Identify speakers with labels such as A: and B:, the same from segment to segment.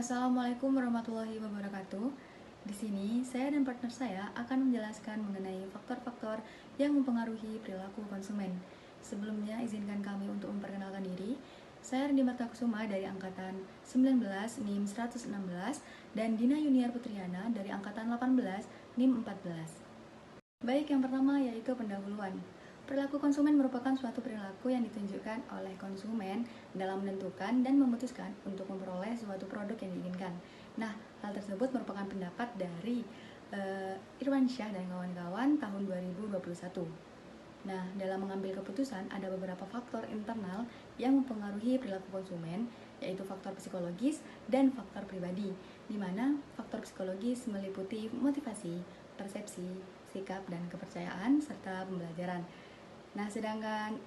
A: Assalamualaikum warahmatullahi wabarakatuh. Di sini saya dan partner saya akan menjelaskan mengenai faktor-faktor yang mempengaruhi perilaku konsumen. Sebelumnya izinkan kami untuk memperkenalkan diri. Saya Rendi Marta Kusuma dari angkatan 19 NIM 116 dan Dina Yuniar Putriana dari angkatan 18 NIM 14. Baik, yang pertama yaitu pendahuluan. Perilaku konsumen merupakan suatu perilaku yang ditunjukkan oleh konsumen dalam menentukan dan memutuskan untuk memperoleh suatu produk yang diinginkan. Nah, hal tersebut merupakan pendapat dari Irwansyah dan kawan-kawan tahun 2021. Nah, dalam mengambil keputusan ada beberapa faktor internal yang mempengaruhi perilaku konsumen, yaitu faktor psikologis dan faktor pribadi, di mana faktor psikologis meliputi motivasi, persepsi, sikap, dan kepercayaan, serta pembelajaran. Nah, sedangkan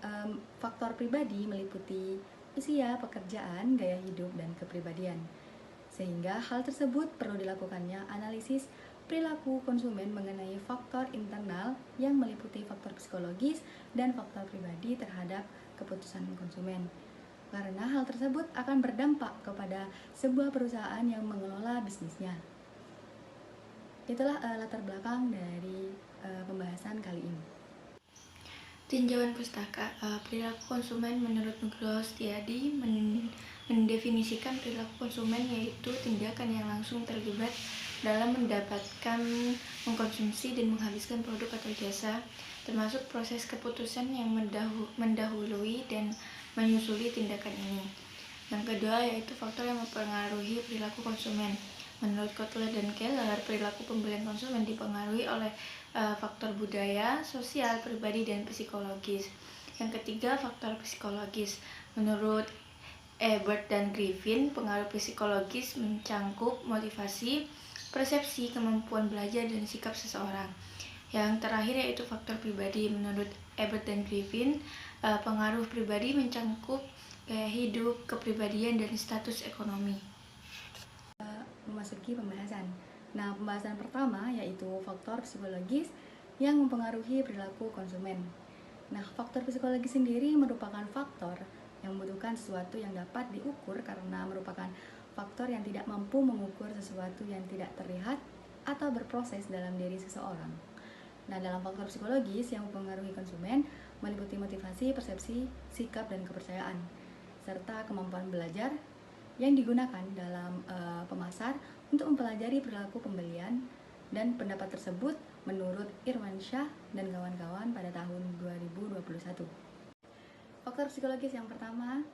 A: faktor pribadi meliputi usia, pekerjaan, gaya hidup, dan kepribadian. Sehingga hal tersebut perlu dilakukannya analisis perilaku konsumen mengenai faktor internal yang meliputi faktor psikologis dan faktor pribadi terhadap keputusan konsumen. Karena hal tersebut akan berdampak kepada sebuah perusahaan yang mengelola bisnisnya. Itulah latar belakang dari pembahasan kali ini.
B: Tinjauan pustaka. Perilaku konsumen menurut Nugroho Setiadi mendefinisikan perilaku konsumen yaitu tindakan yang langsung terlibat dalam mendapatkan, mengkonsumsi, dan menghabiskan produk atau jasa, termasuk proses keputusan yang mendahului dan menyusuli tindakan ini. Yang kedua yaitu faktor yang mempengaruhi perilaku konsumen. Menurut Kotler dan Keller, perilaku pembelian konsumen dipengaruhi oleh faktor budaya, sosial, pribadi, dan psikologis. Yang ketiga, faktor psikologis. Menurut Ebert dan Griffin, pengaruh psikologis mencangkup motivasi, persepsi, kemampuan belajar, dan sikap seseorang. Yang terakhir yaitu faktor pribadi. Menurut Ebert dan Griffin, pengaruh pribadi mencangkup gaya hidup, kepribadian, dan status ekonomi.
A: Memasuki pembahasan. Nah, pembahasan pertama yaitu faktor psikologis yang mempengaruhi perilaku konsumen. Nah, faktor psikologis sendiri merupakan faktor yang membutuhkan sesuatu yang dapat diukur karena merupakan faktor yang tidak mampu mengukur sesuatu yang tidak terlihat atau berproses dalam diri seseorang. Nah, dalam faktor psikologis yang mempengaruhi konsumen meliputi motivasi, persepsi, sikap, dan kepercayaan, serta kemampuan belajar yang digunakan dalam pemasar untuk mempelajari perilaku pembelian, dan pendapat tersebut menurut Irwansyah dan kawan-kawan pada tahun 2021. Faktor psikologis yang pertama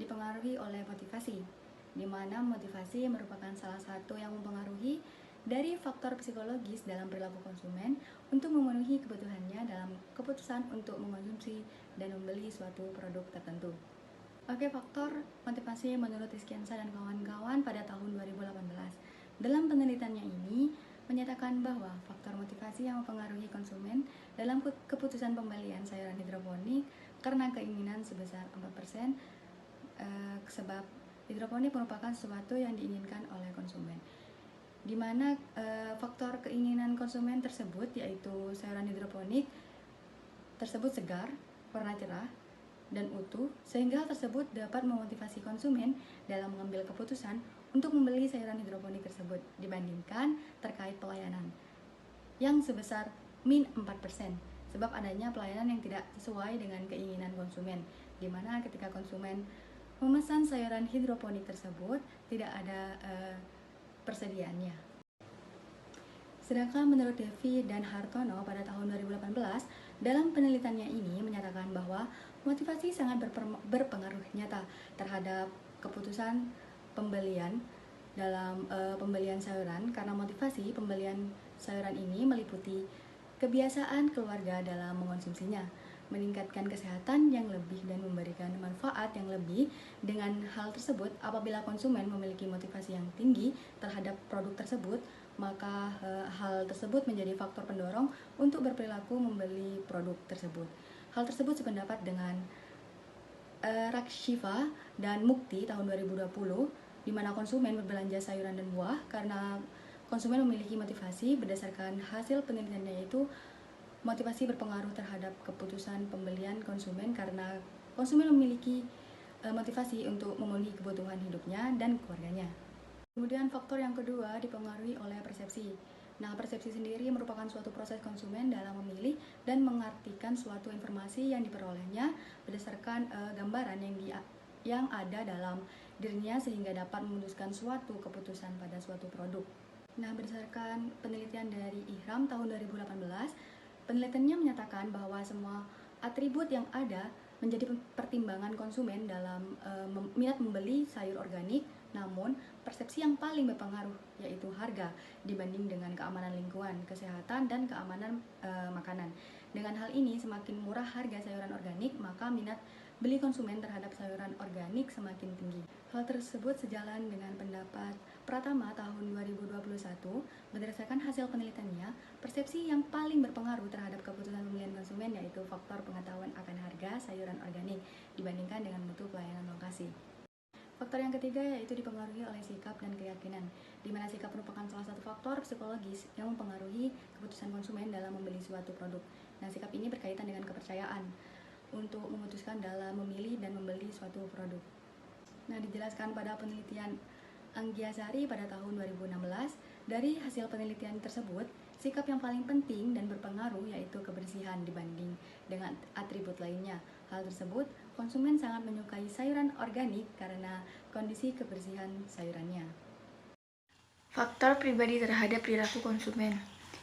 A: dipengaruhi oleh motivasi, di mana motivasi merupakan salah satu yang mempengaruhi dari faktor psikologis dalam perilaku konsumen untuk memenuhi kebutuhannya dalam keputusan untuk mengonsumsi dan membeli suatu produk tertentu. Oke, faktor motivasi menurut Iskiansa dan kawan-kawan pada tahun 2018. Dalam penelitiannya ini menyatakan bahwa faktor motivasi yang mempengaruhi konsumen dalam keputusan pembelian sayuran hidroponik karena keinginan sebesar 4%, sebab hidroponik merupakan sesuatu yang diinginkan oleh konsumen. Di mana faktor keinginan konsumen tersebut yaitu sayuran hidroponik tersebut segar, warna cerah, dan utuh, sehingga hal tersebut dapat memotivasi konsumen dalam mengambil keputusan untuk membeli sayuran hidroponik tersebut dibandingkan terkait pelayanan yang sebesar min 4%, sebab adanya pelayanan yang tidak sesuai dengan keinginan konsumen, di mana ketika konsumen memesan sayuran hidroponik tersebut tidak ada persediaannya. Sedangkan menurut Devi dan Hartono pada tahun 2018, dalam penelitiannya ini menyatakan bahwa motivasi sangat berpengaruh nyata terhadap keputusan pembelian dalam pembelian sayuran, karena motivasi pembelian sayuran ini meliputi kebiasaan keluarga dalam mengonsumsinya, meningkatkan kesehatan yang lebih dan memberikan manfaat yang lebih. Dengan hal tersebut, apabila konsumen memiliki motivasi yang tinggi terhadap produk tersebut, maka hal tersebut menjadi faktor pendorong untuk berperilaku membeli produk tersebut. Hal tersebut sependapat dengan Rakshiva dan Mukti tahun 2020, di mana konsumen berbelanja sayuran dan buah karena konsumen memiliki motivasi. Berdasarkan hasil penelitiannya, yaitu motivasi berpengaruh terhadap keputusan pembelian konsumen karena konsumen memiliki motivasi untuk memenuhi kebutuhan hidupnya dan keluarganya. Kemudian faktor yang kedua dipengaruhi oleh persepsi. Nah, persepsi sendiri merupakan suatu proses konsumen dalam memilih dan mengartikan suatu informasi yang diperolehnya berdasarkan gambaran yang ada dalam dirinya sehingga dapat memutuskan suatu keputusan pada suatu produk. Nah, berdasarkan penelitian dari IHRAM tahun 2018, penelitiannya menyatakan bahwa semua atribut yang ada menjadi pertimbangan konsumen dalam minat membeli sayur organik, namun persepsi yang paling berpengaruh yaitu harga dibanding dengan keamanan lingkungan, kesehatan, dan keamanan makanan. Dengan hal ini, semakin murah harga sayuran organik, maka minat beli konsumen terhadap sayuran organik semakin tinggi. Hal tersebut sejalan dengan pendapat Pratama tahun 2021. Berdasarkan hasil penelitiannya, persepsi yang paling berpengaruh terhadap keputusan pemilihan konsumen yaitu faktor pengetahuan akan harga sayuran organik dibandingkan dengan mutu pelayanan lokasi. Faktor yang ketiga yaitu dipengaruhi oleh sikap dan keyakinan, di mana sikap merupakan salah satu faktor psikologis yang mempengaruhi keputusan konsumen dalam membeli suatu produk. Nah, sikap ini berkaitan dengan kepercayaan untuk memutuskan dalam memilih dan membeli suatu produk. Nah, dijelaskan pada penelitian Anggiasari pada tahun 2016, dari hasil penelitian tersebut, sikap yang paling penting dan berpengaruh yaitu kebersihan dibanding dengan atribut lainnya. Hal tersebut, konsumen sangat menyukai sayuran organik karena kondisi kebersihan sayurannya.
B: Faktor pribadi terhadap perilaku konsumen.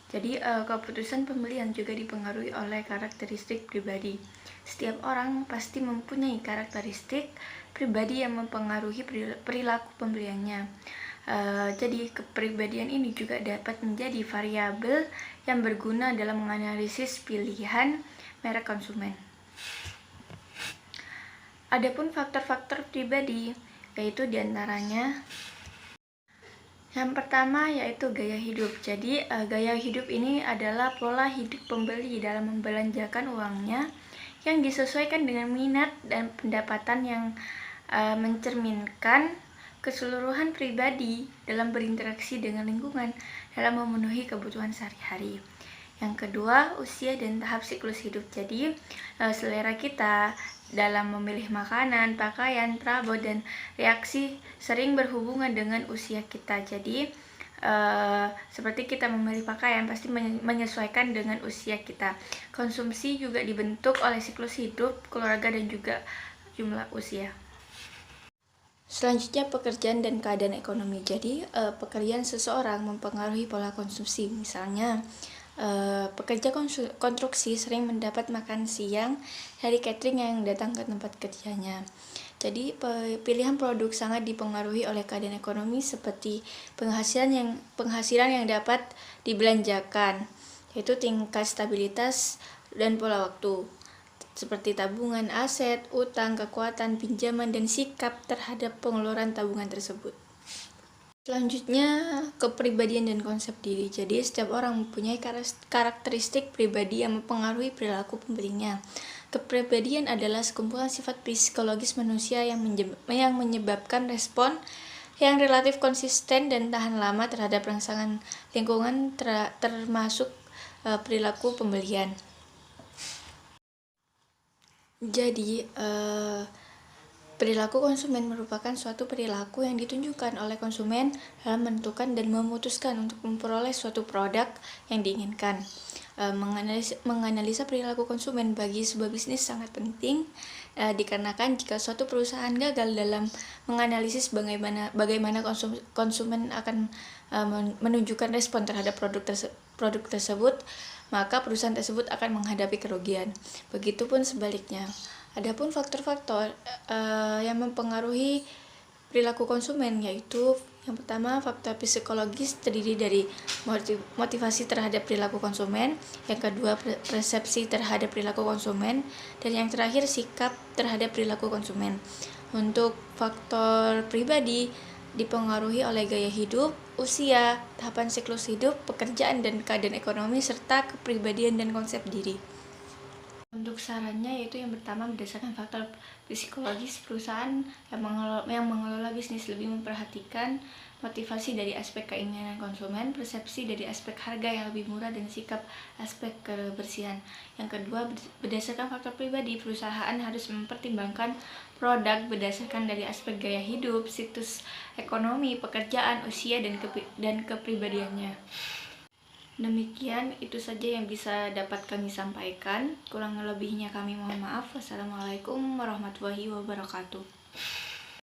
B: Jadi, keputusan pembelian juga dipengaruhi oleh karakteristik pribadi. Setiap orang pasti mempunyai karakteristik pribadi yang mempengaruhi perilaku pembeliannya. Jadi, kepribadian ini juga dapat menjadi variabel yang berguna dalam menganalisis pilihan merek konsumen. Adapun faktor-faktor pribadi, yaitu diantaranya yang pertama yaitu gaya hidup. Jadi gaya hidup ini adalah pola hidup pembeli dalam membelanjakan uangnya yang disesuaikan dengan minat dan pendapatan yang mencerminkan keseluruhan pribadi dalam berinteraksi dengan lingkungan dalam memenuhi kebutuhan sehari-hari. Yang kedua, usia dan tahap siklus hidup. Jadi selera kita dalam memilih makanan, pakaian, perabot, dan reaksi sering berhubungan dengan usia kita. Jadi seperti kita memilih pakaian pasti menyesuaikan dengan usia kita. Konsumsi juga dibentuk oleh siklus hidup, keluarga, dan juga jumlah usia. Selanjutnya, pekerjaan dan keadaan ekonomi. Jadi pekerjaan seseorang mempengaruhi pola konsumsi. Misalnya pekerja konstruksi sering mendapat makan siang dari catering yang datang ke tempat kerjanya. Jadi pilihan produk sangat dipengaruhi oleh keadaan ekonomi seperti penghasilan yang dapat dibelanjakan, yaitu tingkat stabilitas dan pola waktu, seperti tabungan, aset, utang, kekuatan, pinjaman, dan sikap terhadap pengeluaran tabungan tersebut. Selanjutnya, kepribadian dan konsep diri. Jadi, setiap orang mempunyai karakteristik pribadi yang mempengaruhi perilaku pembelinya. Kepribadian adalah sekumpulan sifat psikologis manusia yang menyebabkan respon yang relatif konsisten dan tahan lama terhadap rangsangan lingkungan, termasuk perilaku pembelian. Jadi, perilaku konsumen merupakan suatu perilaku yang ditunjukkan oleh konsumen dalam menentukan dan memutuskan untuk memperoleh suatu produk yang diinginkan. Menganalisa perilaku konsumen bagi sebuah bisnis sangat penting, dikarenakan jika suatu perusahaan gagal dalam menganalisis bagaimana konsumen akan menunjukkan respon terhadap produk tersebut, maka perusahaan tersebut akan menghadapi kerugian. Begitupun sebaliknya. Adapun faktor-faktor yang mempengaruhi perilaku konsumen yaitu yang pertama, faktor psikologis terdiri dari motivasi terhadap perilaku konsumen, yang kedua persepsi terhadap perilaku konsumen, dan yang terakhir sikap terhadap perilaku konsumen. Untuk faktor pribadi dipengaruhi oleh gaya hidup, usia, tahapan siklus hidup, pekerjaan dan keadaan ekonomi, serta kepribadian dan konsep diri. Untuk sarannya yaitu yang pertama, berdasarkan faktor psikologis, perusahaan yang mengelola bisnis lebih memperhatikan motivasi dari aspek keinginan konsumen, persepsi dari aspek harga yang lebih murah, dan sikap aspek kebersihan. Yang kedua, berdasarkan faktor pribadi, perusahaan harus mempertimbangkan produk berdasarkan dari aspek gaya hidup, situs ekonomi, pekerjaan, usia, dan kepribadiannya. Demikian, itu saja yang bisa dapat kami sampaikan. Kurang lebihnya kami mohon maaf. Wassalamualaikum warahmatullahi wabarakatuh.